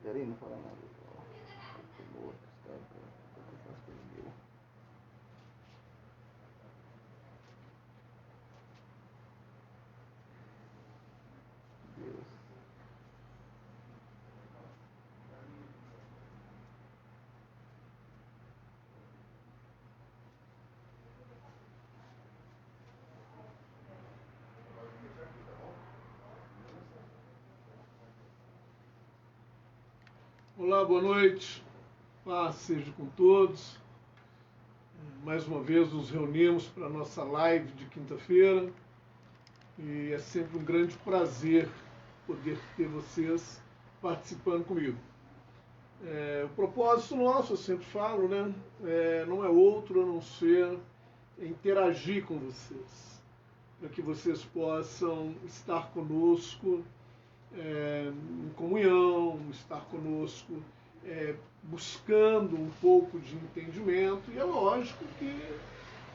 Peraí, não fala nada. Tô morto, tá? Tô com as coisas dele. Deus. Olá, boa noite, paz seja com todos. Mais uma vez nos reunimos para a nossa live de quinta-feira e é sempre um grande prazer poder ter vocês participando comigo. O propósito nosso, eu sempre falo, né, não é outro a não ser interagir com vocês, para que vocês possam estar conosco em comunhão, estar conosco buscando um pouco de entendimento. E é lógico que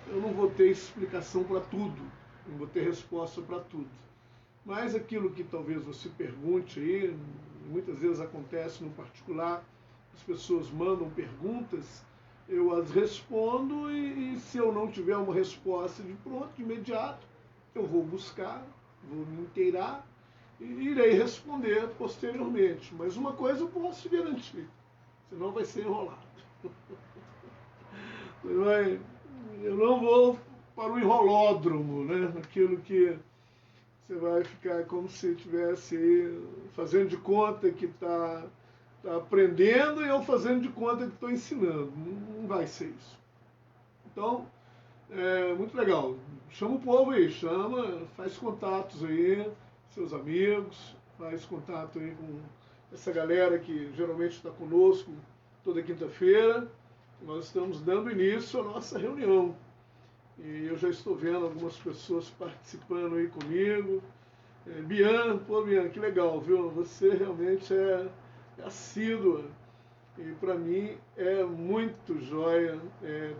eu não vou ter explicação para tudo, não vou ter resposta para tudo. Mas aquilo que talvez você pergunte aí, muitas vezes acontece no particular, as pessoas mandam perguntas, eu as respondo e se eu não tiver uma resposta de pronto, de imediato, eu vou buscar, vou me inteirar e irei responder posteriormente. Mas uma coisa eu posso te garantir, senão vai ser enrolado. Eu não vou para o enrolódromo, né? Aquilo que você vai ficar como se estivesse fazendo de conta que está aprendendo e eu fazendo de conta que estou ensinando. Não vai ser isso. Então, muito legal. Chama o povo aí, faz contatos aí, seus amigos, faz contato aí com essa galera que geralmente está conosco toda quinta-feira. Nós estamos dando início à nossa reunião. E eu já estou vendo algumas pessoas participando aí comigo. Bian, que legal, viu? Você realmente é assídua. E para mim é muito joia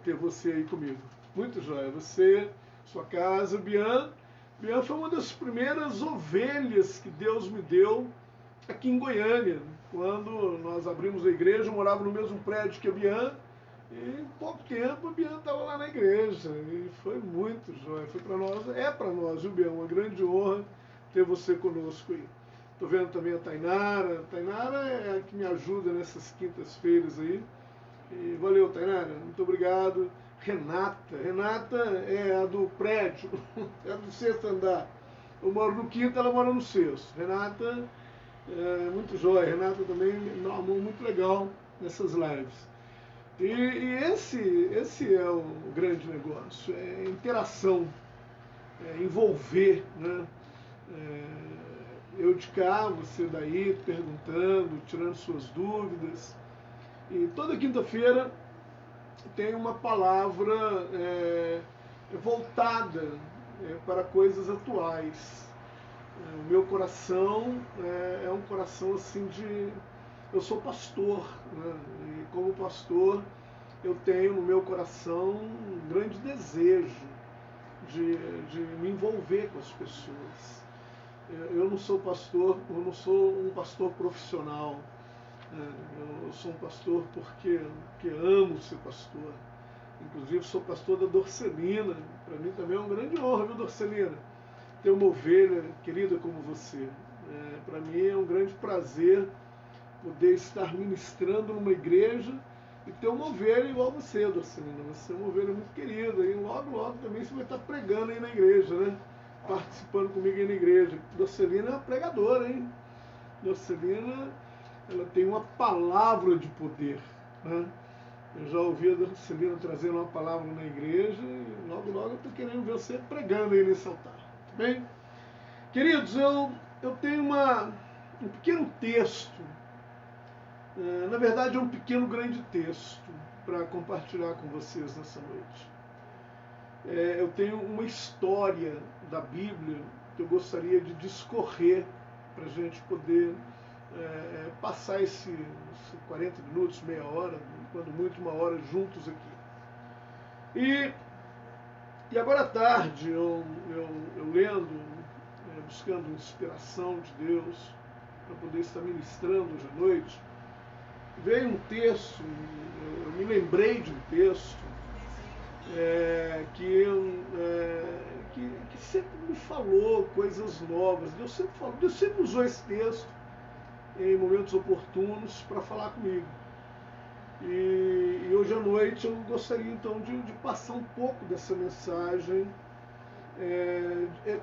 ter você aí comigo. Muito joia. Você, sua casa, Bian. Bian foi uma das primeiras ovelhas que Deus me deu aqui em Goiânia. Quando nós abrimos a igreja, eu morava no mesmo prédio que a Bian. E em pouco tempo a Bian estava lá na igreja. E foi muito joia. Foi para nós, é para nós, viu, Bian? Uma grande honra ter você conosco aí. Estou vendo também a Tainara. A Tainara é a que me ajuda nessas quintas-feiras aí. E valeu, Tainara. Muito obrigado. Renata é a do prédio, é do sexto andar. Eu moro no quinto, ela mora no sexto. Renata é muito jóia. Renata também dá uma mão muito legal nessas lives. E esse é o grande negócio, é interação, envolver, né? Eu de cá, você daí, perguntando, tirando suas dúvidas. E toda quinta-feira tem uma palavra voltada para coisas atuais. O meu coração é um coração assim de... Eu sou pastor, né? E como pastor eu tenho no meu coração um grande desejo de me envolver com as pessoas. Eu não sou pastor, eu não sou um pastor profissional. Eu sou um pastor porque amo ser pastor. Inclusive sou pastor da Dorcelina. Para mim também é uma grande honra, viu, Dorcelina? Ter uma ovelha querida como você. Para mim é um grande prazer poder estar ministrando numa igreja e ter uma ovelha igual você, Dorcelina. Você é uma ovelha muito querida. E logo também você vai estar pregando aí na igreja, né? Participando comigo aí na igreja. Dorcelina é uma pregadora, hein? Dorcelina, ela tem uma palavra de poder, né? Eu já ouvi a Dorcelina trazendo uma palavra na igreja e logo eu estou querendo ver você pregando aí nesse altar. Tudo bem? Queridos, eu tenho um pequeno texto, na verdade é um pequeno grande texto para compartilhar com vocês nessa noite. Eu tenho uma história da Bíblia que eu gostaria de discorrer para a gente poder passar esses 40 minutos, meia hora, quando muito uma hora juntos aqui. E agora à tarde, eu lendo, buscando inspiração de Deus, para poder estar ministrando hoje à noite, veio um texto, eu me lembrei de um texto que sempre me falou coisas novas. Deus sempre usou esse texto em momentos oportunos para falar comigo. E hoje à noite eu gostaria então de passar um pouco dessa mensagem.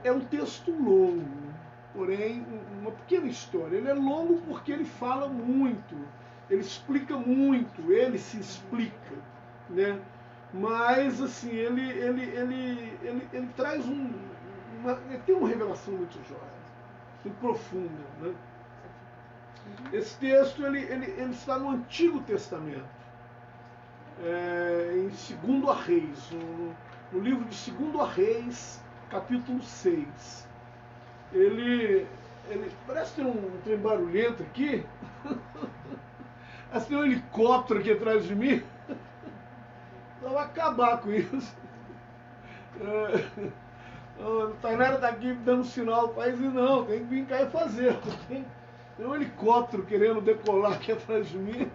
É um texto longo, porém uma pequena história. Ele é longo porque ele fala muito, ele explica muito, ele se explica, né? Mas assim, ele traz ele tem uma revelação muito jóia, muito profunda, né? Esse texto ele está no Antigo Testamento, em 2 Reis, no livro de 2 Reis, capítulo 6. Ele parece ter um trem barulhento aqui. Parece ter um helicóptero aqui atrás de mim. Vamos acabar com isso. A Tainara está aqui dando sinal para isso, não, tem que vir cá e fazer. Tem um helicóptero querendo decolar aqui atrás de mim.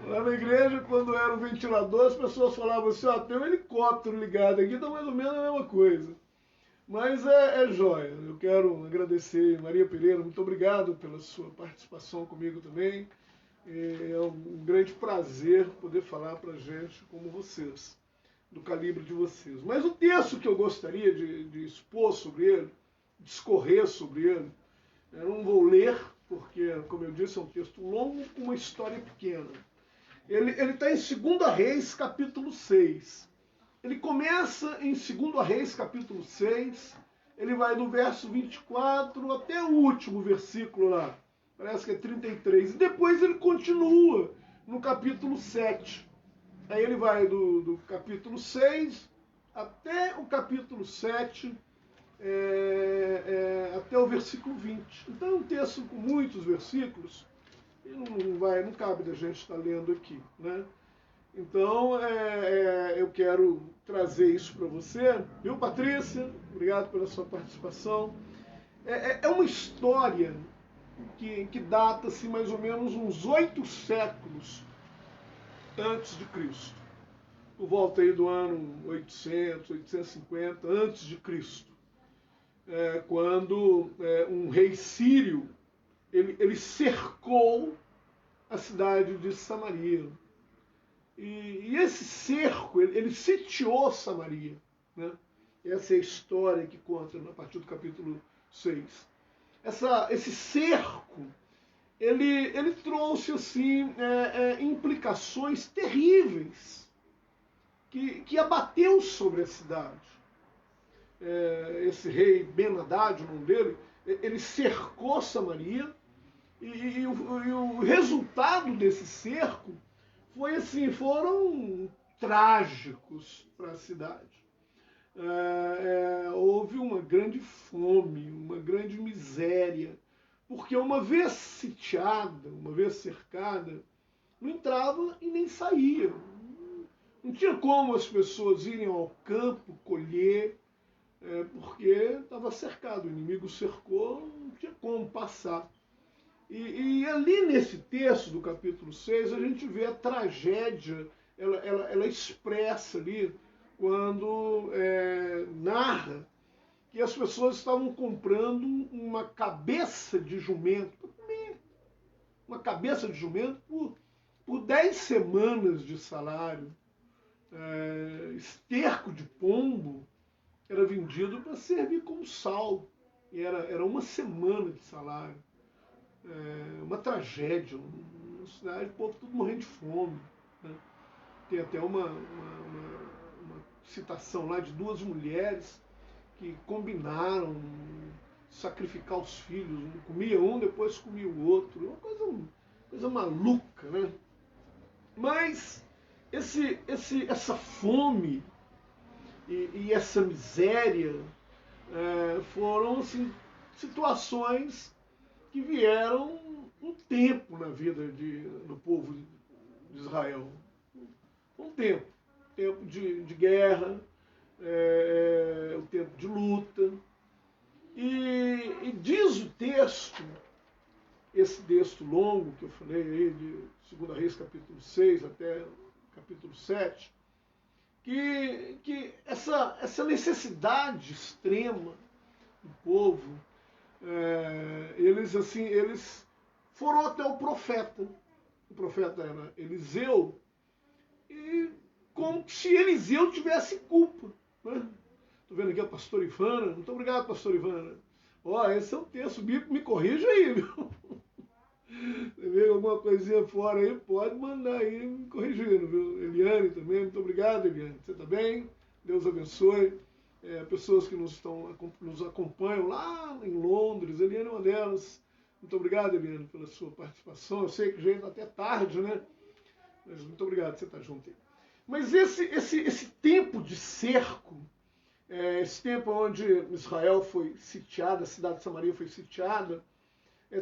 Lá na igreja, quando era o ventilador, as pessoas falavam assim, ó, tem um helicóptero ligado aqui, tá mais ou menos a mesma coisa. Mas é jóia. Eu quero agradecer Maria Pereira, muito obrigado pela sua participação comigo também. É um grande prazer poder falar para a gente como vocês, do calibre de vocês. Mas o texto que eu gostaria de expor sobre ele, discorrer sobre ele, eu não vou ler, porque, como eu disse, é um texto longo com uma história pequena. Ele está em 2 Reis, capítulo 6. Ele começa em 2 Reis, capítulo 6, ele vai do verso 24 até o último versículo lá, parece que é 33, e depois ele continua no capítulo 7. Aí ele vai do capítulo 6 até o capítulo 7, até o versículo 20. Então é um texto com muitos versículos, e não cabe da gente estar lendo aqui, né? Então, eu quero trazer isso para você. Viu, Patrícia? Obrigado pela sua participação. É uma história que data assim, mais ou menos uns 8 séculos antes de Cristo. Por volta aí do ano 800, 850 antes de Cristo. Quando um rei sírio ele cercou a cidade de Samaria. E esse cerco, ele sitiou Samaria, né? Essa é a história que conta a partir do capítulo 6. Esse cerco, ele trouxe assim, implicações terríveis que abateu sobre a cidade. Esse rei Ben-Hadad, o nome dele, ele cercou Samaria e o resultado desse cerco foi assim, foram trágicos para a cidade. Houve uma grande fome, uma grande miséria, porque uma vez sitiada, uma vez cercada, não entrava e nem saía. Não tinha como as pessoas irem ao campo colher, porque estava cercado, o inimigo cercou, não tinha como passar. E ali nesse texto do capítulo 6, a gente vê a tragédia, ela expressa ali, quando narra que as pessoas estavam comprando uma cabeça de jumento para comer. Uma cabeça de jumento por 10 semanas de salário. Esterco de pombo era vendido para servir como sal. E era uma semana de salário. Uma tragédia, uma cidade, o povo tudo morrendo de fome, né? Tem até uma citação lá de 2 mulheres que combinaram sacrificar os filhos, comia um, depois comia o outro, uma coisa maluca, né? Mas essa fome e essa miséria foram assim, situações que vieram um tempo na vida do povo de Israel. Um tempo de guerra, um tempo de luta. E diz o texto esse texto longo que eu falei aí, de 2 Reis capítulo 6 até capítulo 7, que essa necessidade extrema do povo, eles foram até o profeta era Eliseu, e como se Eliseu tivesse culpa. Né? Estou vendo aqui a pastora Ivana, muito obrigado, pastora Ivana. Esse é um texto bíblico, me corrija aí, viu? Você vê alguma coisinha fora aí, pode mandar aí me corrigindo, viu? Eliane também, muito obrigado, Eliane. Você está bem? Deus abençoe. Pessoas que nos acompanham lá em Londres, Eliane é uma delas. Muito obrigado, Eliane, pela sua participação. Eu sei que já está até tarde, né? Mas muito obrigado, você está junto aí. Mas esse tempo de cerco, esse tempo onde Israel foi sitiada, a cidade de Samaria foi sitiada,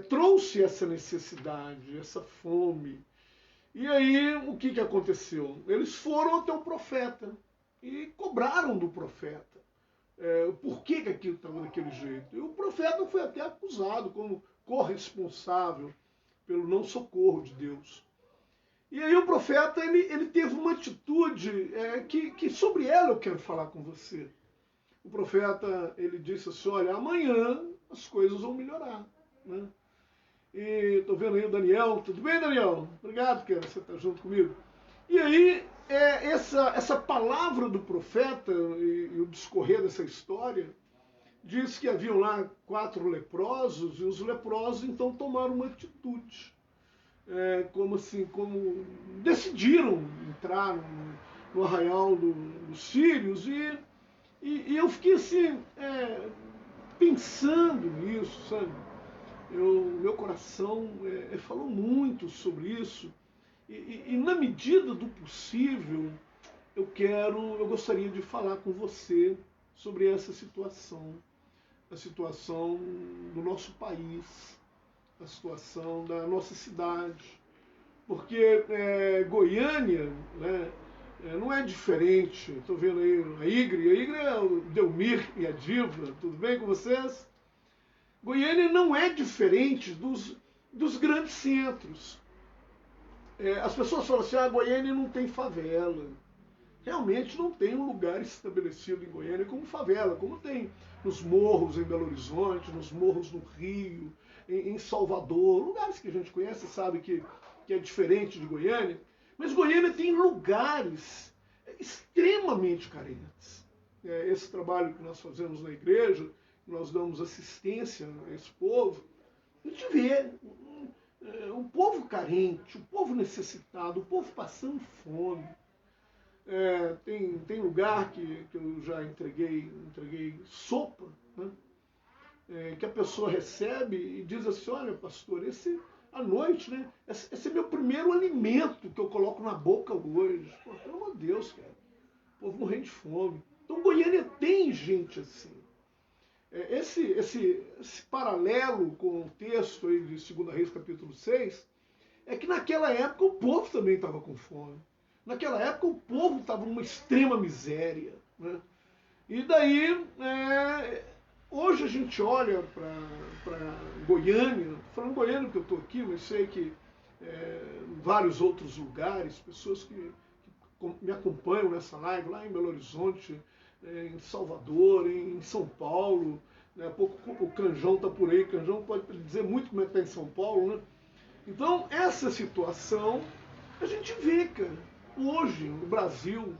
trouxe essa necessidade, essa fome. E aí, o que aconteceu? Eles foram até o profeta e cobraram do profeta. Por que aquilo estava daquele jeito? E o profeta foi até acusado como corresponsável pelo não socorro de Deus. E aí o profeta ele teve uma atitude que sobre ela eu quero falar com você. O profeta ele disse assim, olha, amanhã as coisas vão melhorar. Né? E estou vendo aí o Daniel. Tudo bem, Daniel? Obrigado, que você está junto comigo. E aí, essa palavra do profeta e o discorrer dessa história diz que haviam lá 4 leprosos, e os leprosos então tomaram uma atitude. Como assim, decidiram entrar no arraial dos sírios, e eu fiquei assim, pensando nisso, sabe? Meu coração falou muito sobre isso, e na medida do possível, eu gostaria de falar com você sobre essa situação, a situação do nosso país, a situação da nossa cidade. Porque Goiânia, né, não é diferente. Estou vendo aí a Igre é o Delmir e a Diva, tudo bem com vocês? Goiânia não é diferente dos grandes centros. As pessoas falam assim, Goiânia não tem favela. Realmente não tem um lugar estabelecido em Goiânia como favela, como tem nos morros em Belo Horizonte, nos morros no Rio, em Salvador, lugares que a gente conhece, sabe que é diferente de Goiânia. Mas Goiânia tem lugares extremamente carentes. Esse trabalho que nós fazemos na igreja, nós damos assistência a esse povo, a gente vê o povo carente, o povo necessitado, o povo passando fome. Tem lugar que eu já entreguei sopa, né? Que a pessoa recebe e diz assim, olha, pastor, à noite, né? Esse é meu primeiro alimento que eu coloco na boca hoje. Pô, pelo amor de Deus, cara. O povo morrendo de fome. Então Goiânia tem gente assim. Esse paralelo com o texto aí de 2 Reis capítulo 6 é que naquela época o povo também estava com fome. Naquela época o povo estava numa extrema miséria. Né? E daí, hoje a gente olha para Goiânia, falando Goiânia porque eu estou aqui, mas sei que em vários outros lugares, pessoas que me acompanham nessa live, lá em Belo Horizonte, em Salvador, em São Paulo, né? Pouco o Canjão está por aí, Canjão pode dizer muito como é que está em São Paulo, né? Então, essa situação a gente vê, cara, hoje no Brasil,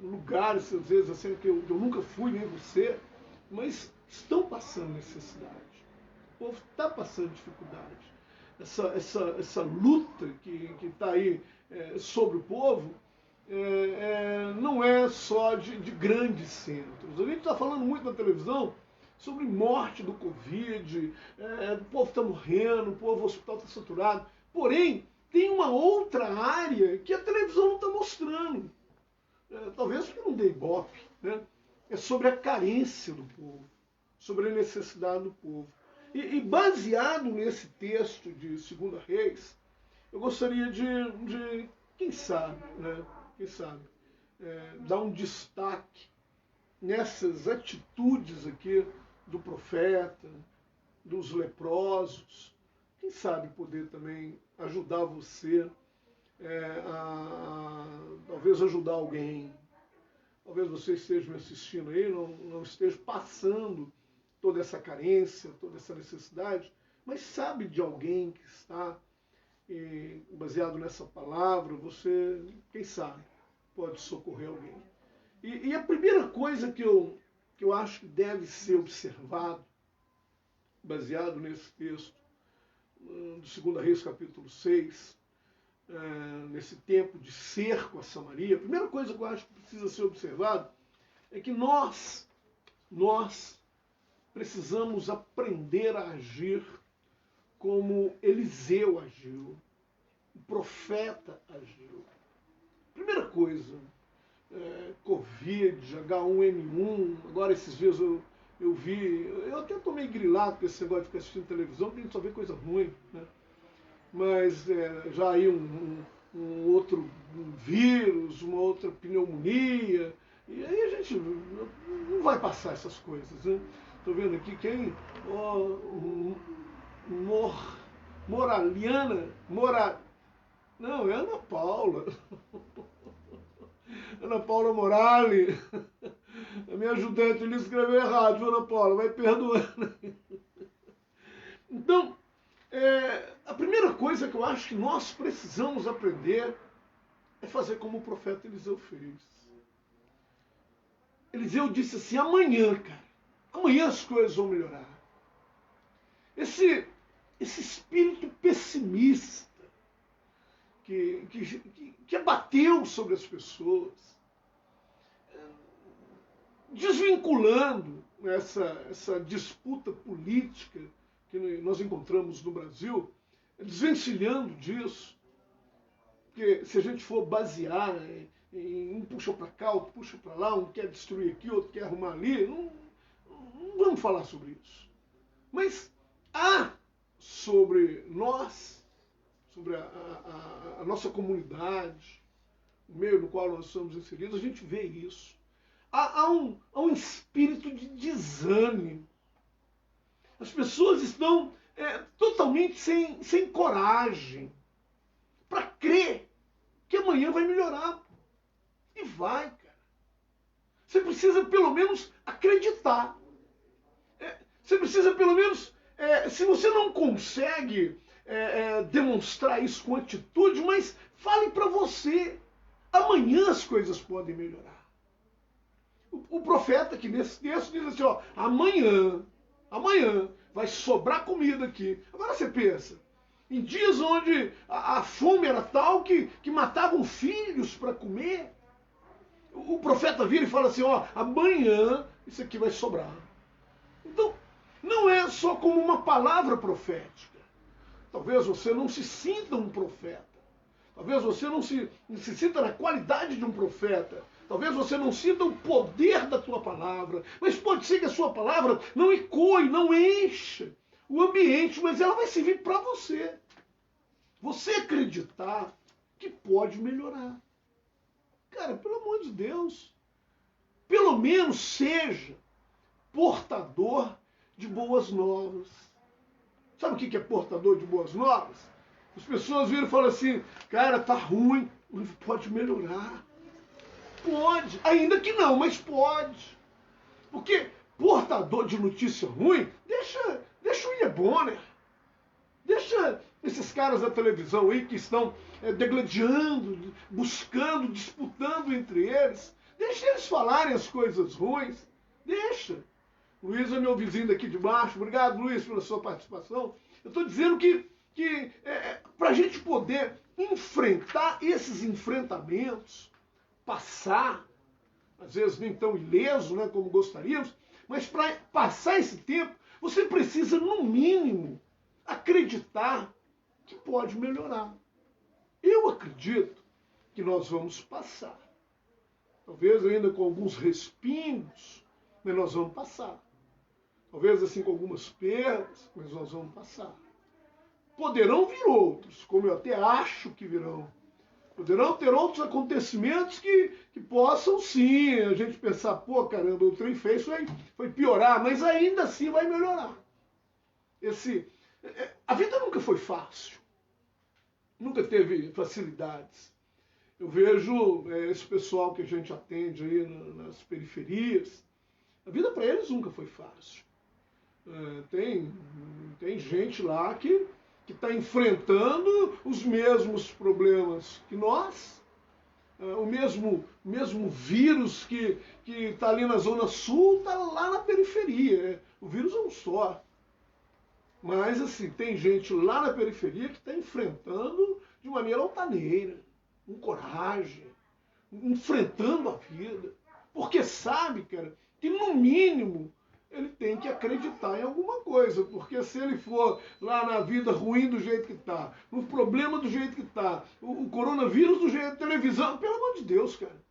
em lugares, às vezes, assim, que eu nunca fui, nem você, mas estão passando necessidade. O povo está passando dificuldade. Essa luta que está aí sobre o povo, não é só de grandes centros. A gente está falando muito na televisão sobre morte do Covid, o povo está morrendo, o hospital está saturado. Porém, tem uma outra área que a televisão não está mostrando. Talvez porque não dê ibope. Né? É sobre a carência do povo, sobre a necessidade do povo. E baseado nesse texto de 2 Reis, eu gostaria de quem sabe, dar um destaque nessas atitudes aqui do profeta, dos leprosos, quem sabe, poder também ajudar você, talvez ajudar alguém. Talvez você esteja me assistindo aí, não esteja passando toda essa carência, toda essa necessidade, mas sabe de alguém que está, baseado nessa palavra, você, quem sabe, pode socorrer alguém. E a primeira coisa que eu acho que deve ser observado, baseado nesse texto, do 2 Reis, capítulo 6, nesse tempo de cerco a Samaria, a primeira coisa que eu acho que precisa ser observado é que nós precisamos aprender a agir como Eliseu agiu, o profeta agiu. Primeira coisa, Covid, H1N1, agora esses dias eu vi, eu até tô meio grilado com esse negócio de ficar assistindo televisão, porque a gente só vê coisa ruim, né? Mas já aí um outro vírus, uma outra pneumonia, e aí a gente não vai passar essas coisas, né? Estou vendo aqui quem? Não, é Ana Paula. Ana Paula Morali. A minha ajudante, ele escreveu errado, viu, Ana Paula? Vai perdoando. Então, a primeira coisa que eu acho que nós precisamos aprender é fazer como o profeta Eliseu fez. Eliseu disse assim, amanhã, cara, amanhã as coisas vão melhorar. Esse espírito pessimista que abateu sobre as pessoas, desvinculando essa disputa política que nós encontramos no Brasil, desvencilhando disso, porque se a gente for basear em um puxa para cá, outro puxa para lá, um quer destruir aqui, outro quer arrumar ali, não vamos falar sobre isso. Mas há sobre nós, sobre a nossa comunidade, o meio no qual nós somos inseridos, a gente vê isso. Há um espírito de desânimo. As pessoas estão totalmente sem coragem para crer que amanhã vai melhorar. E vai, cara. Você precisa pelo menos acreditar. Você precisa pelo menos, se você não consegue demonstrar isso com atitude, mas fale para você. Amanhã as coisas podem melhorar. O profeta aqui nesse texto diz assim, ó, amanhã vai sobrar comida aqui. Agora você pensa, em dias onde a fome era tal que matavam filhos para comer, o profeta vira e fala assim, ó, amanhã isso aqui vai sobrar. Então, não é só como uma palavra profética. Talvez você não se sinta um profeta. Talvez você não se sinta na qualidade de um profeta. Talvez você não sinta o poder da tua palavra. Mas pode ser que a sua palavra não ecoe, não encha o ambiente, mas ela vai servir para você. Você acreditar que pode melhorar. Cara, pelo amor de Deus, pelo menos seja portador de boas novas. Sabe o que é portador de boas novas? As pessoas viram e falam assim, cara, tá ruim, mas pode melhorar. Pode, ainda que não, mas pode. Porque portador de notícia ruim, deixa o William Bonner, deixa esses caras da televisão aí que estão degladiando, buscando, disputando entre eles, deixa eles falarem as coisas ruins, deixa. Luiz é meu vizinho daqui de baixo, obrigado Luiz pela sua participação. Eu estou dizendo que para a gente poder enfrentar esses enfrentamentos, passar, às vezes nem tão ileso, né, como gostaríamos, mas para passar esse tempo, você precisa, no mínimo, acreditar que pode melhorar. Eu acredito que nós vamos passar. Talvez ainda com alguns respingos, mas nós vamos passar. Talvez assim com algumas perdas, mas nós vamos passar. Poderão vir outros, como eu até acho que virão. Poderão ter outros acontecimentos que possam sim a gente pensar, pô, caramba, o trem fez foi piorar, mas ainda assim vai melhorar. A vida nunca foi fácil. Nunca teve facilidades. Eu vejo esse pessoal que a gente atende aí nas periferias, a vida para eles nunca foi fácil. Tem gente lá que está enfrentando os mesmos problemas que nós, o mesmo vírus que está ali na Zona Sul, está lá na periferia. O vírus é um só. Mas, assim, tem gente lá na periferia que está enfrentando de maneira altaneira, com coragem, enfrentando a vida. Porque sabe, cara, que no mínimo ele tem que acreditar em alguma coisa. Porque se ele for lá na vida ruim do jeito que está, no problema do jeito que está, o coronavírus do jeito, televisão, pelo amor de Deus, cara.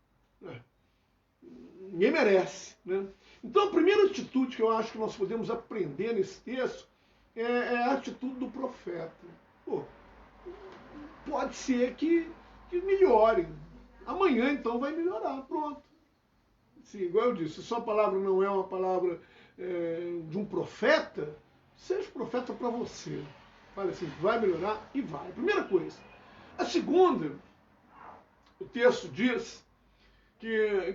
Ninguém merece, né? Então a primeira atitude que eu acho que nós podemos aprender nesse texto é a atitude do profeta. Pô, pode ser que melhore. Amanhã, então, vai melhorar. Pronto. Sim, igual eu disse, se sua palavra não é uma palavra de um profeta, seja profeta para você. Fala assim, vai melhorar e vai. Primeira coisa. A segunda, o texto diz que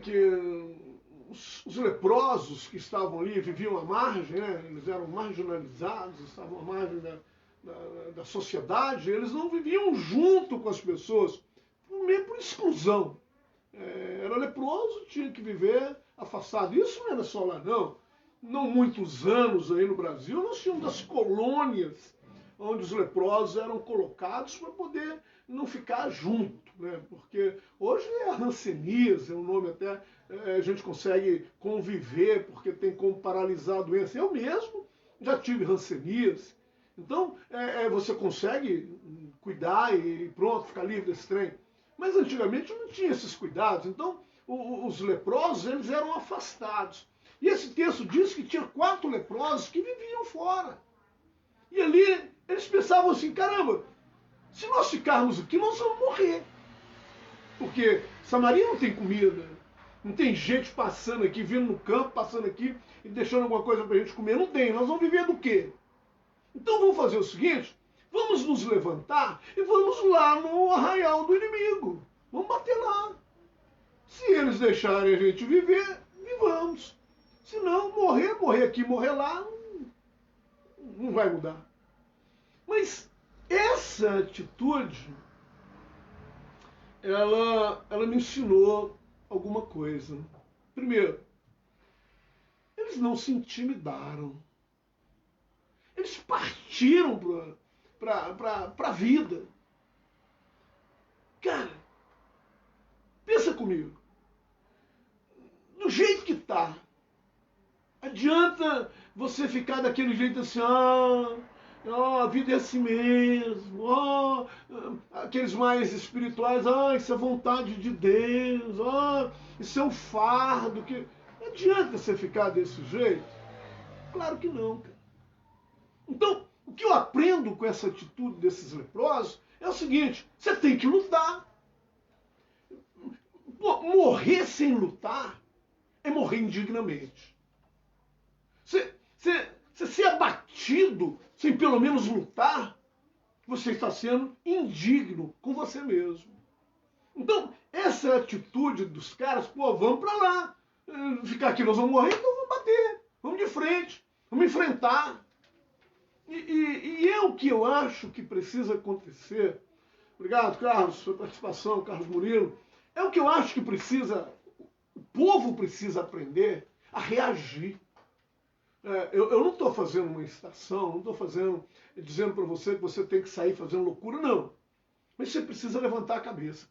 os leprosos que estavam ali, viviam à margem, né? Eles eram marginalizados, estavam à margem da sociedade, eles não viviam junto com as pessoas, meio por exclusão. Era leproso, tinha que viver afastado. Isso não era só lá, não. Não muitos anos aí no Brasil, nós tínhamos as colônias onde os leprosos eram colocados para poder não ficar junto, né? Porque hoje é a hanseníase, é um nome até, a gente consegue conviver, porque tem como paralisar a doença. Eu mesmo já tive hanseníase. Então, você consegue cuidar e pronto, ficar livre desse trem. Mas antigamente não tinha esses cuidados. Então, os leprosos, eles eram afastados. E esse texto diz que tinha 4 leprosos que viviam fora. E ali, eles pensavam assim, caramba, se nós ficarmos aqui, nós vamos morrer. Porque Samaria não tem comida. Não tem gente passando aqui, vindo no campo, passando aqui e deixando alguma coisa para a gente comer. Não tem. Nós vamos viver do quê? Então vamos fazer o seguinte, vamos nos levantar e vamos lá no arraial do inimigo. Vamos bater lá. Se eles deixarem a gente viver, vivamos. Se não, morrer aqui, morrer lá, não vai mudar. Mas essa atitude, ela me ensinou alguma coisa. Primeiro, eles não se intimidaram. Eles partiram para a vida. Cara, pensa comigo. Do jeito que tá, adianta você ficar daquele jeito assim, a vida é assim mesmo, aqueles mais espirituais, isso é vontade de Deus, isso é um fardo. Não adianta você ficar desse jeito? Claro que não, cara. Então, o que eu aprendo com essa atitude desses leprosos é o seguinte, você tem que lutar. Morrer sem lutar é morrer indignamente. Você ser abatido sem pelo menos lutar, você está sendo indigno com você mesmo. Então, essa é a atitude dos caras, vamos para lá. Ficar aqui, nós vamos morrer, então vamos bater. Vamos de frente, vamos enfrentar. E é o que eu acho que precisa acontecer. Obrigado, Carlos, pela participação, Carlos Murilo. É o que eu acho que o povo precisa aprender a reagir. Eu não estou fazendo uma incitação, não estou dizendo para você que você tem que sair fazendo loucura, não. Mas você precisa levantar a cabeça,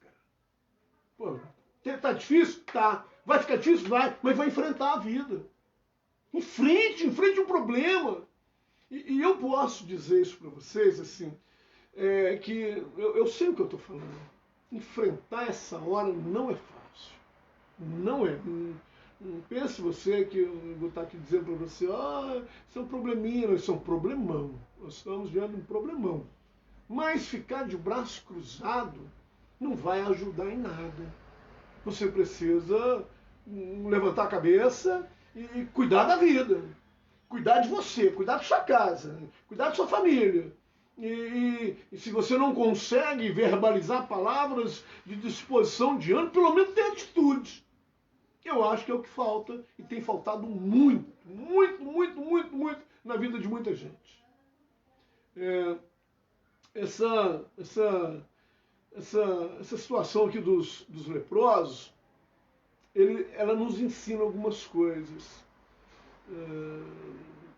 cara. Tá difícil? Tá. Vai ficar difícil? Vai. Mas vai enfrentar a vida. Enfrente um problema. E eu posso dizer isso para vocês, assim, que eu sei o que eu estou falando. Enfrentar essa hora não é fácil. Não é. Não pense você que eu vou estar aqui dizendo para você, isso é um probleminha, não, isso é um problemão. Nós estamos diante de um problemão. Mas ficar de braço cruzado não vai ajudar em nada. Você precisa levantar a cabeça e cuidar da vida. Cuidar de você, cuidar da sua casa, cuidar da sua família. E se você não consegue verbalizar palavras de disposição de ânimo, pelo menos tem atitude. Eu acho que é o que falta e tem faltado muito, muito, muito, muito, muito na vida de muita gente. Essa situação aqui dos leprosos, ela nos ensina algumas coisas.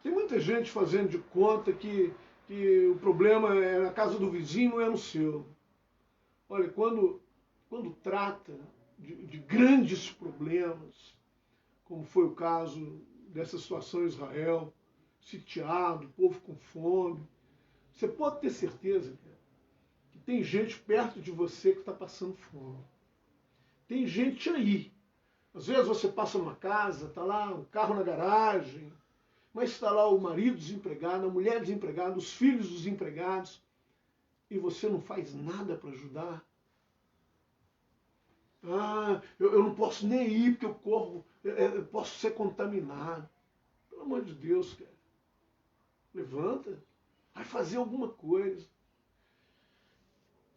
Tem muita gente fazendo de conta que o problema é na casa do vizinho, não é no seu. Olha, quando trata de grandes problemas, como foi o caso dessa situação em Israel, sitiado, povo com fome, você pode ter certeza, cara, que tem gente perto de você que está passando fome. Tem gente aí. Às vezes você passa numa casa, está lá um carro na garagem, mas está lá o marido desempregado, a mulher desempregada, os filhos desempregados, e você não faz nada para ajudar. Eu não posso nem ir porque eu posso ser contaminado. Pelo amor de Deus, cara. Levanta, vai fazer alguma coisa.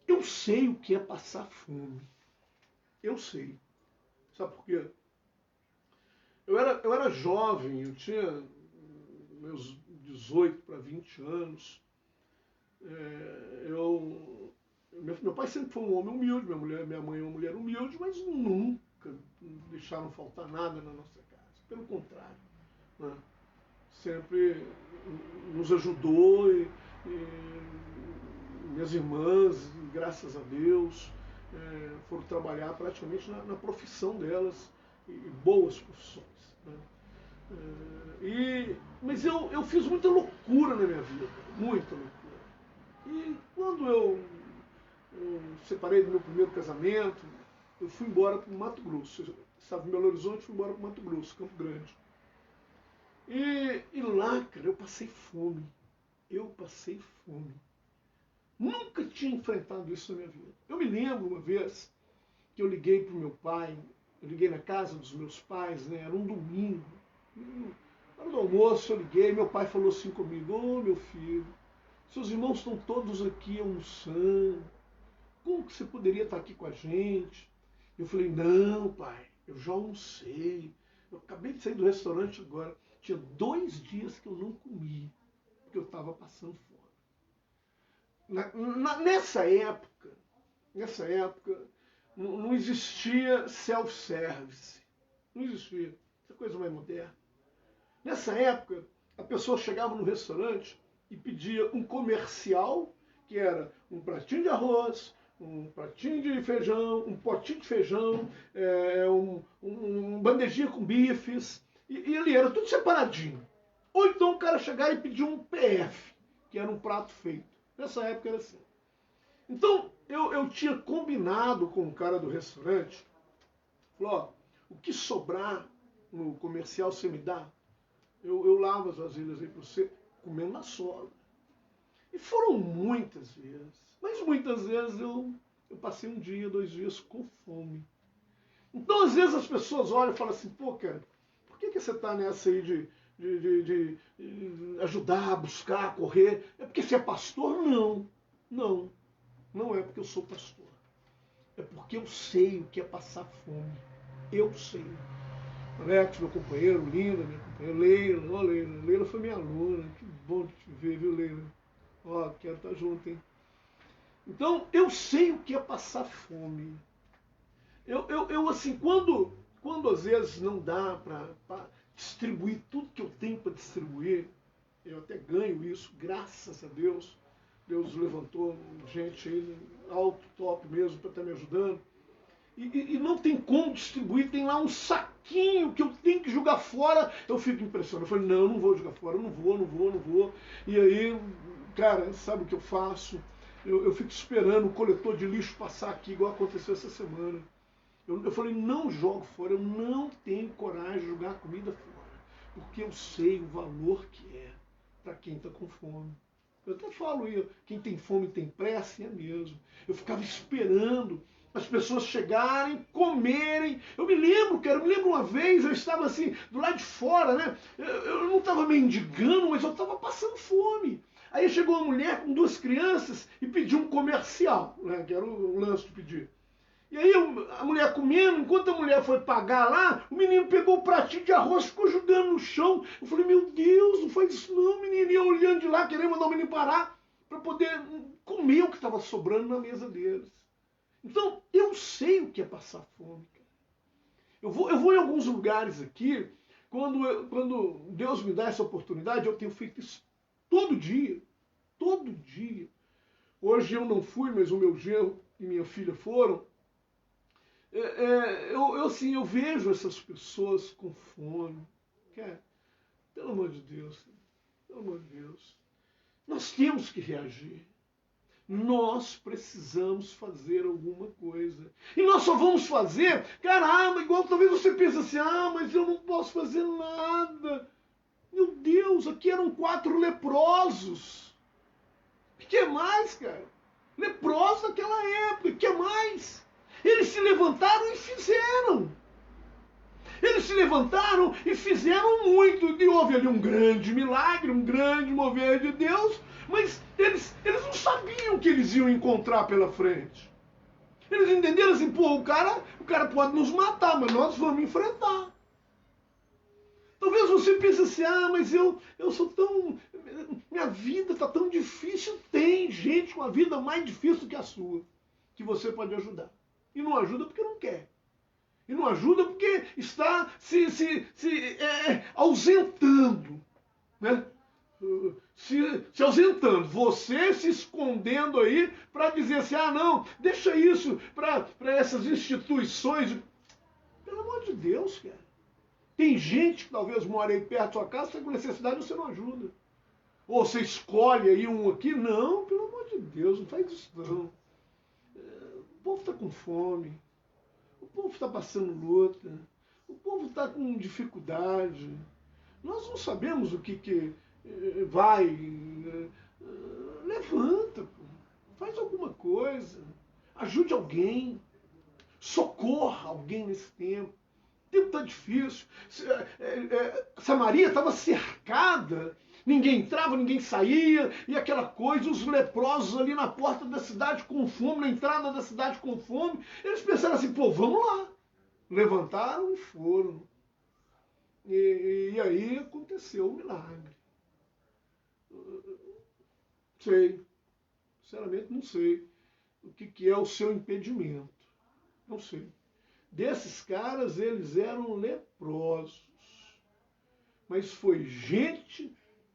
Eu sei o que é passar fome. Eu sei. Sabe por quê? Eu era jovem, eu tinha meus 18 para 20 anos. Meu pai sempre foi um homem humilde, minha mãe é uma mulher humilde, mas nunca deixaram faltar nada na nossa casa. Pelo contrário, né? Sempre nos ajudou e minhas irmãs, graças a Deus, foram trabalhar praticamente na profissão delas, e boas profissões. Né? Mas eu fiz muita loucura na minha vida, muita loucura. E quando eu separei do meu primeiro casamento, eu fui embora para o Mato Grosso. Eu estava em Belo Horizonte, fui embora para o Mato Grosso, Campo Grande. E lá, cara, eu passei fome. Eu passei fome. Nunca tinha enfrentado isso na minha vida. Eu me lembro uma vez que eu liguei para o meu pai, eu liguei na casa dos meus pais, né? Era um domingo. Na hora do almoço eu liguei, meu pai falou assim comigo: ô meu filho, seus irmãos estão todos aqui almoçando. Como que você poderia estar aqui com a gente? Eu falei: não, pai, eu já almocei. Eu acabei de sair do restaurante agora. Tinha 2 dias que eu não comi, porque eu estava passando fome. Nessa época, não existia self-service. Não existia. Essa coisa mais moderna. Nessa época, a pessoa chegava no restaurante e pedia um comercial, que era um pratinho de arroz, um pratinho de feijão, um potinho de feijão, um bandejinha com bifes, e ali era tudo separadinho. Ou então o cara chegava e pedia um PF, que era um prato feito. Nessa época era assim. Então eu tinha combinado com o cara do restaurante, falou: ó, o que sobrar no comercial você me dá? Eu lavo as vasilhas aí para você, comendo na sola. E foram muitas vezes. Mas muitas vezes eu passei 1 dia, 2 dias com fome. Então, às vezes, as pessoas olham e falam assim: pô, cara, por que você está nessa aí de ajudar, buscar, correr? É porque você é pastor? Não. Não é porque eu sou pastor. É porque eu sei o que é passar fome. Eu sei. Alex, meu companheiro, Linda, minha companheira, Leila. Ó, Leila. Leila foi minha aluna. Que bom te ver, viu, Leila? Ó, quero estar junto, hein? Então, eu sei o que é passar fome. Eu assim, quando às vezes não dá para distribuir tudo que eu tenho para distribuir, eu até ganho isso, graças a Deus. Deus levantou gente aí, alto, top mesmo, para estar me ajudando. E não tem como distribuir, tem lá um saquinho que eu tenho que jogar fora. Eu fico impressionado. Eu falei: não vou jogar fora, não vou. E aí, cara, sabe o que eu faço? Eu fico esperando o coletor de lixo passar aqui, igual aconteceu essa semana. Eu falei: não jogo fora, eu não tenho coragem de jogar comida fora, porque eu sei o valor que é para quem está com fome. Eu até falo isso: quem tem fome tem pressa, é mesmo. Eu ficava esperando as pessoas chegarem, comerem. Eu me lembro uma vez, eu estava assim, do lado de fora, né? Eu não estava mendigando, mas eu estava passando fome. Aí chegou uma mulher com 2 crianças e pediu um comercial, né, que era o lance de pedir. E aí a mulher comendo, enquanto a mulher foi pagar lá, o menino pegou o pratinho de arroz e ficou jogando no chão. Eu falei, meu Deus, não faz isso não, menino. E eu olhando de lá, querendo mandar o menino parar para poder comer o que estava sobrando na mesa deles. Então, eu sei o que é passar fome. Eu vou em alguns lugares aqui, quando Deus me dá essa oportunidade, eu tenho feito isso todo dia. Todo dia. Hoje eu não fui, mas o meu genro e minha filha foram. Eu vejo essas pessoas com fome. Cara, pelo amor de Deus, pelo amor de Deus. Nós temos que reagir. Nós precisamos fazer alguma coisa. E nós só vamos fazer, caramba, igual talvez você pense assim, mas eu não posso fazer nada. Meu Deus, aqui eram 4 leprosos. O que mais, cara? Leprosos naquela época, o que mais? Eles se levantaram e fizeram. Eles se levantaram e fizeram muito. E houve ali um grande milagre, um grande mover de Deus, mas eles não sabiam o que eles iam encontrar pela frente. Eles entenderam assim, o cara pode nos matar, mas nós vamos enfrentar. Talvez você pense assim, mas eu sou tão... Minha vida está tão difícil. Tem gente com a vida mais difícil que a sua, que você pode ajudar. E não ajuda porque não quer. E não ajuda porque está se ausentando. Né? Se ausentando. Você se escondendo aí para dizer assim, não, deixa isso para essas instituições. Pelo amor de Deus, cara. Tem gente que talvez mora aí perto da sua casa, você tem necessidade, você não ajuda. Ou você escolhe aí um aqui. Não, pelo amor de Deus, não faz isso não. O povo está com fome. O povo está passando luta. O povo está com dificuldade. Nós não sabemos o que vai. Levanta, pô. Faz alguma coisa. Ajude alguém. Socorra alguém nesse tempo. O tempo está difícil. Samaria estava cercada. Ninguém entrava, ninguém saía. E aquela coisa, os leprosos ali na porta da cidade com fome, na entrada da cidade com fome. Eles pensaram assim, vamos lá. Levantaram e foram. E aí aconteceu o milagre. Sei. Sinceramente não sei o que é o seu impedimento. Não sei. Desses caras, eles eram leprosos. Mas foi gente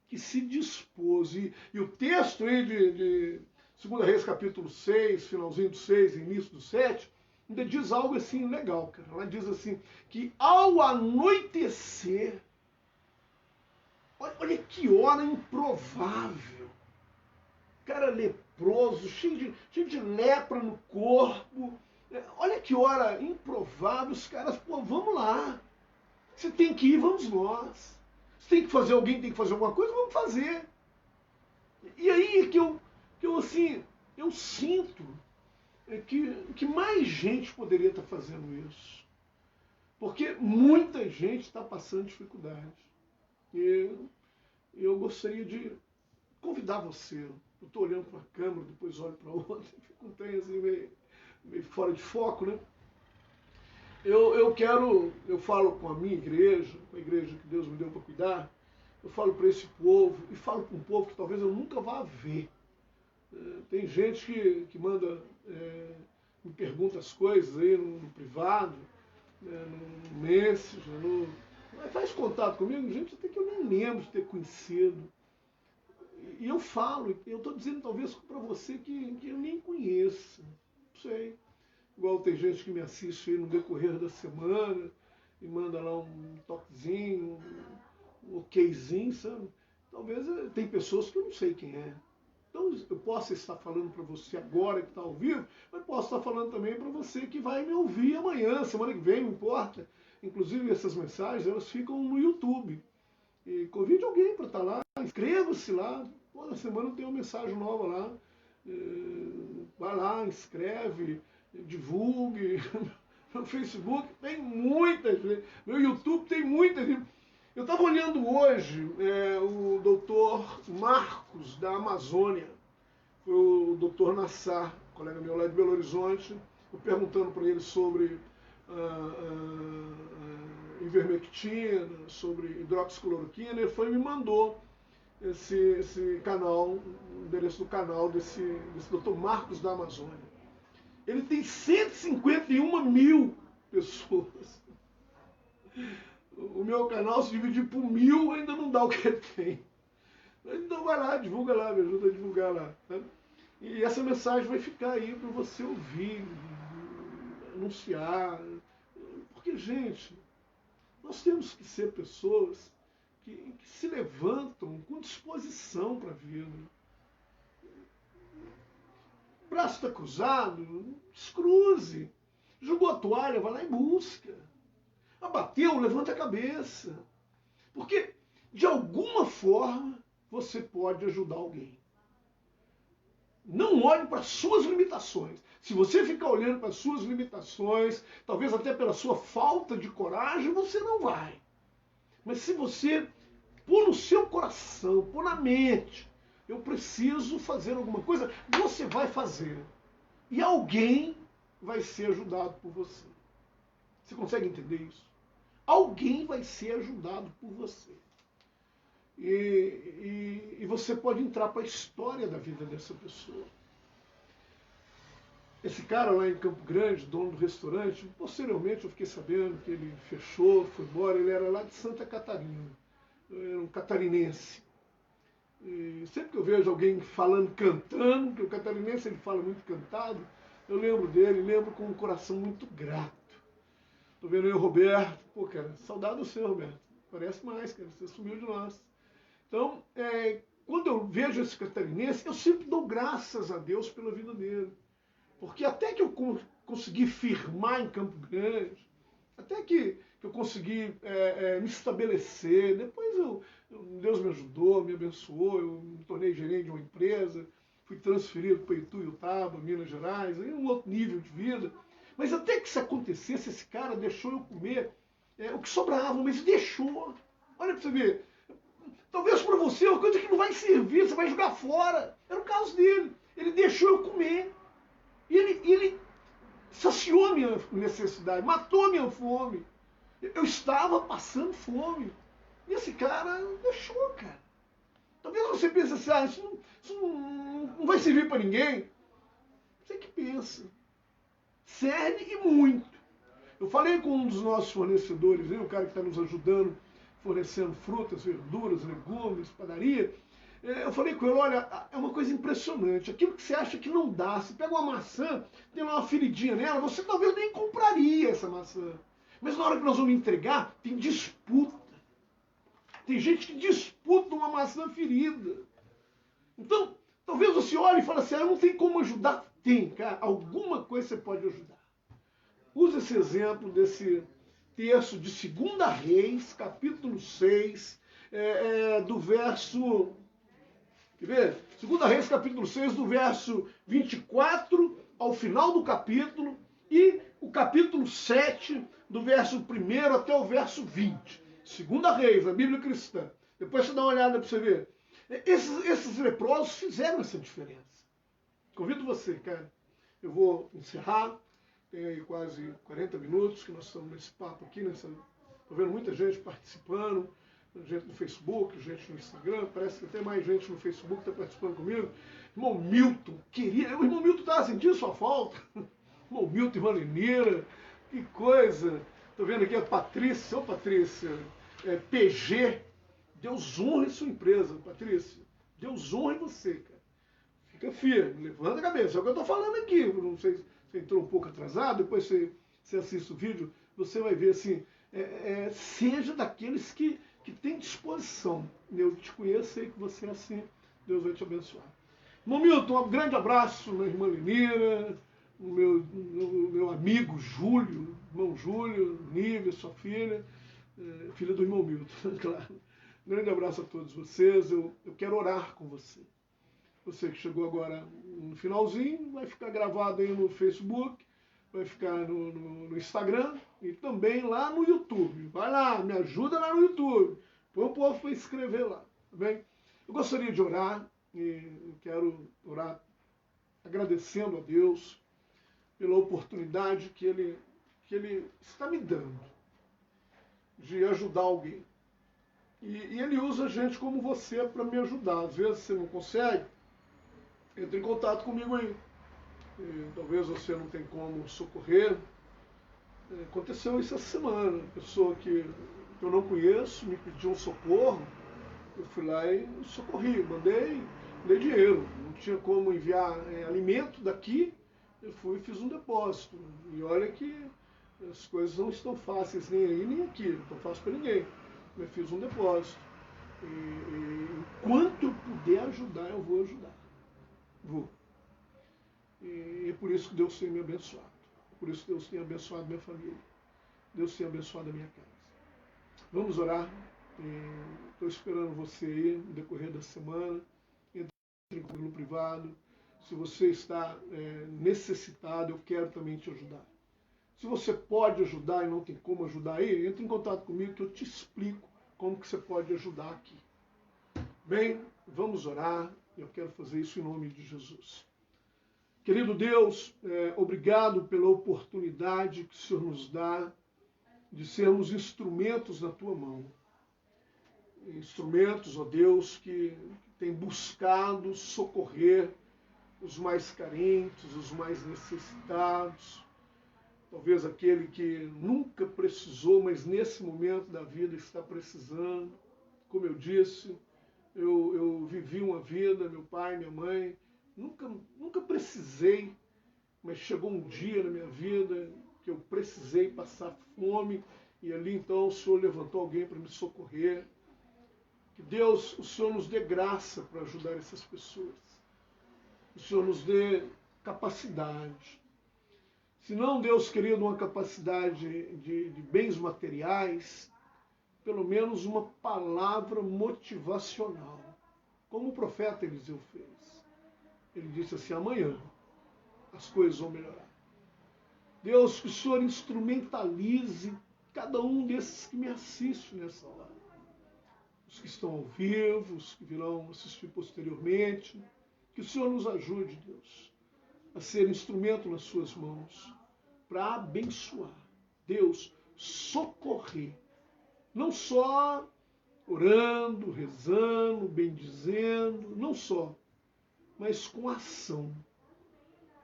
que se dispôs. E o texto aí de 2 Reis capítulo 6, finalzinho do 6, início do 7, ainda diz algo assim legal, cara. Ela diz assim, que ao anoitecer, olha que hora improvável. Cara leproso, cheio de lepra no corpo. Olha que hora improvável, os caras, vamos lá. Se tem que ir, vamos nós. Se tem que fazer, alguém tem que fazer alguma coisa, vamos fazer. E aí que eu sinto que mais gente poderia estar fazendo isso. Porque muita gente está passando dificuldade. E eu gostaria de convidar você. Eu estou olhando para a câmera, depois olho para outra, fico um trem assim meio fora de foco, né? Eu falo com a minha igreja, com a igreja que Deus me deu para cuidar, eu falo para esse povo, e falo para um povo que talvez eu nunca vá ver. Tem gente que manda, me pergunta as coisas aí no privado, no Messenger, faz contato comigo, gente até que eu nem lembro de ter conhecido. E eu falo, eu estou dizendo talvez para você que eu nem conheço, não sei. Igual tem gente que me assiste aí no decorrer da semana e manda lá um toquezinho, um okzinho, sabe? Talvez tem pessoas que eu não sei quem é. Então eu posso estar falando para você agora que está ao vivo, mas posso estar falando também para você que vai me ouvir amanhã, semana que vem, não importa. Inclusive essas mensagens, elas ficam no YouTube. E convide alguém para estar lá, inscreva-se lá. Toda semana tem uma mensagem nova lá. Vai lá, inscreve, divulgue. No Facebook tem muitas, meu YouTube tem muitas. Eu estava olhando hoje o doutor Marcos, da Amazônia, foi o doutor Nassar, colega meu lá de Belo Horizonte, eu perguntando para ele sobre ivermectina, sobre hidroxicloroquina, ele foi e me mandou esse canal, o endereço do canal desse doutor Marcos da Amazônia. Ele tem 151 mil pessoas. O meu canal, se dividir por 1000, ainda não dá o que ele tem. Então vai lá, divulga lá, me ajuda a divulgar lá. Tá? E essa mensagem vai ficar aí para você ouvir, anunciar. Porque, gente, nós temos que ser pessoas que se levantam com disposição para a vida. O braço está cruzado, descruze. Jogou a toalha, vai lá e busca. Abateu, levanta a cabeça. Porque, de alguma forma, você pode ajudar alguém. Não olhe para as suas limitações. Se você ficar olhando para as suas limitações, talvez até pela sua falta de coragem, você não vai. Mas se você pôr no seu coração, pôr na mente, eu preciso fazer alguma coisa, você vai fazer. E alguém vai ser ajudado por você. Você consegue entender isso? Alguém vai ser ajudado por você. E você pode entrar para a história da vida dessa pessoa. Esse cara lá em Campo Grande, dono do restaurante, posteriormente eu fiquei sabendo que ele fechou, foi embora, ele era lá de Santa Catarina, era um catarinense. E sempre que eu vejo alguém falando, cantando, porque o catarinense ele fala muito cantado, eu lembro dele, lembro com um coração muito grato. Tô vendo aí o Roberto, pô cara, saudade do seu, Roberto, parece mais, cara, você sumiu de nós. Então, quando eu vejo esse catarinense, eu sempre dou graças a Deus pela vida dele. Porque até que eu consegui firmar em Campo Grande, até que eu consegui me estabelecer, depois Deus me ajudou, me abençoou, eu me tornei gerente de uma empresa, fui transferido para Ituiutaba, Minas Gerais, aí um outro nível de vida. Mas até que isso acontecesse, esse cara deixou eu comer o que sobrava, mas deixou. Olha para você ver. Talvez para você é uma coisa que não vai servir, você vai jogar fora. Era o caso dele. Ele deixou eu comer. E ele saciou a minha necessidade, matou a minha fome. Eu estava passando fome. E esse cara deixou, cara. Talvez você pense assim, isso não vai servir para ninguém. Você que pensa. Serve e muito. Eu falei com um dos nossos fornecedores, o cara que está nos ajudando, fornecendo frutas, verduras, legumes, padaria. Eu falei com ele, olha, é uma coisa impressionante. Aquilo que você acha que não dá, você pega uma maçã, tem lá uma feridinha nela, você talvez nem compraria essa maçã. Mas na hora que nós vamos entregar, tem disputa. Tem gente que disputa uma maçã ferida. Então, talvez você olhe e fale assim, não tem como ajudar. Tem, cara, alguma coisa você pode ajudar. Use esse exemplo desse texto de 2 Reis, capítulo 6, do verso... Quer ver? 2 Reis, capítulo 6, do verso 24 ao final do capítulo, e o capítulo 7, do verso 1 até o verso 20. 2 Reis, a Bíblia cristã. Depois você dá uma olhada para você ver. Esses leprosos fizeram essa diferença. Convido você, cara. Eu vou encerrar. Tem aí quase 40 minutos que nós estamos nesse papo aqui. Estou vendo muita gente participando. Gente no Facebook, gente no Instagram, parece que tem mais gente no Facebook que está participando comigo. Irmão Milton, queria. O irmão Milton estava sentindo sua falta. Irmão Milton, irmã Lineira, que coisa. Estou vendo aqui a Patrícia, Patrícia, PG. Deus honre sua empresa, Patrícia. Deus honre você, cara. Fica firme, levanta a cabeça. É o que eu estou falando aqui. Não sei se você entrou um pouco atrasado, depois você assiste o vídeo, você vai ver assim, seja daqueles que tem disposição. Eu te conheço, sei que você é assim. Deus vai te abençoar. Irmão Milton, um grande abraço, minha irmã Lenira, o meu amigo Júlio, irmão Júlio, Nívia, sua filha, filha do irmão Milton, claro. Um grande abraço a todos vocês. Eu quero orar com você. Você que chegou agora no finalzinho, vai ficar gravado aí no Facebook. vai ficar no Instagram e também lá no YouTube. Vai lá, me ajuda lá no YouTube. Põe o povo para inscrever lá, tá bem? Eu gostaria de orar, e eu quero orar agradecendo a Deus pela oportunidade que Ele está me dando de ajudar alguém. E Ele usa gente como você para me ajudar. Às vezes você não consegue, entre em contato comigo aí. Talvez você não tenha como socorrer. Aconteceu isso essa semana. Uma pessoa que eu não conheço me pediu um socorro. Eu fui lá e socorri. Dei dinheiro. Não tinha como enviar alimento daqui. Eu fui e fiz um depósito. E olha que as coisas não estão fáceis nem aí nem aqui. Não estão fáceis para ninguém. Eu fiz um depósito. E enquanto eu puder ajudar, eu vou ajudar. Vou. E é por isso que Deus tem me abençoado. É por isso que Deus tem abençoado minha família. Deus tem abençoado a minha casa. Vamos orar. Estou esperando você aí no decorrer da semana. Entre no privado. Se você está necessitado, eu quero também te ajudar. Se você pode ajudar e não tem como ajudar aí, entre em contato comigo que eu te explico como que você pode ajudar aqui. Bem, vamos orar. Eu quero fazer isso em nome de Jesus. Querido Deus, obrigado pela oportunidade que o Senhor nos dá de sermos instrumentos na Tua mão. Instrumentos, ó Deus, que têm buscado socorrer os mais carentes, os mais necessitados. Talvez aquele que nunca precisou, mas nesse momento da vida está precisando. Como eu disse, eu vivi uma vida, meu pai, minha mãe, nunca precisei, mas chegou um dia na minha vida que eu precisei passar fome e ali então o Senhor levantou alguém para me socorrer. Que Deus, o Senhor nos dê graça para ajudar essas pessoas. O Senhor nos dê capacidade. Se não, Deus querido, uma capacidade de bens materiais, pelo menos uma palavra motivacional, como o profeta Eliseu fez. Ele disse assim, amanhã as coisas vão melhorar. Deus, que o Senhor instrumentalize cada um desses que me assistem nessa hora. Os que estão ao vivo, os que virão assistir posteriormente. Que o Senhor nos ajude, Deus, a ser instrumento nas suas mãos, para abençoar. Deus, socorrer. Não só orando, rezando, bendizendo, não só, mas com ação.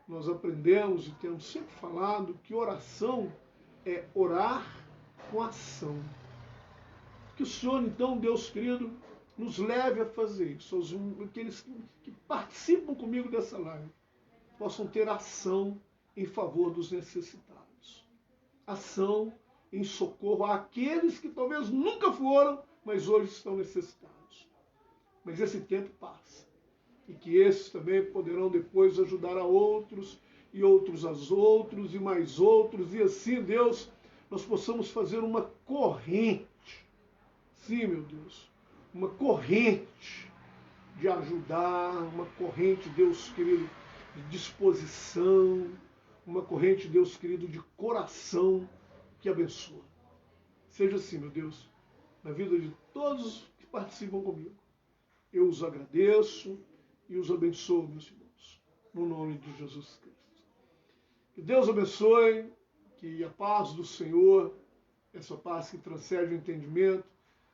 Nós aprendemos e temos sempre falado que oração é orar com ação. Que o Senhor, então, Deus querido, nos leve a fazer isso. Aqueles que participam comigo dessa live possam ter ação em favor dos necessitados. Ação em socorro àqueles que talvez nunca foram, mas hoje estão necessitados. Mas esse tempo passa. E que esses também poderão depois ajudar a outros, e outros aos outros, e mais outros, e assim, Deus, nós possamos fazer uma corrente. Sim, meu Deus, uma corrente de ajudar, uma corrente, Deus querido, de disposição, uma corrente, Deus querido, de coração que abençoa. Seja assim, meu Deus, na vida de todos que participam comigo. Eu os agradeço e os abençoo, meus irmãos, no nome de Jesus Cristo. Que Deus abençoe, que a paz do Senhor, essa paz que transcende o entendimento,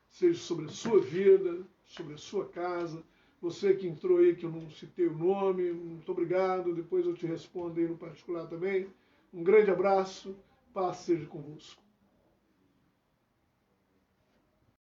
seja sobre a sua vida, sobre a sua casa. Você que entrou aí, que eu não citei o nome, muito obrigado. Depois eu te respondo aí no particular também. Um grande abraço, paz seja convosco.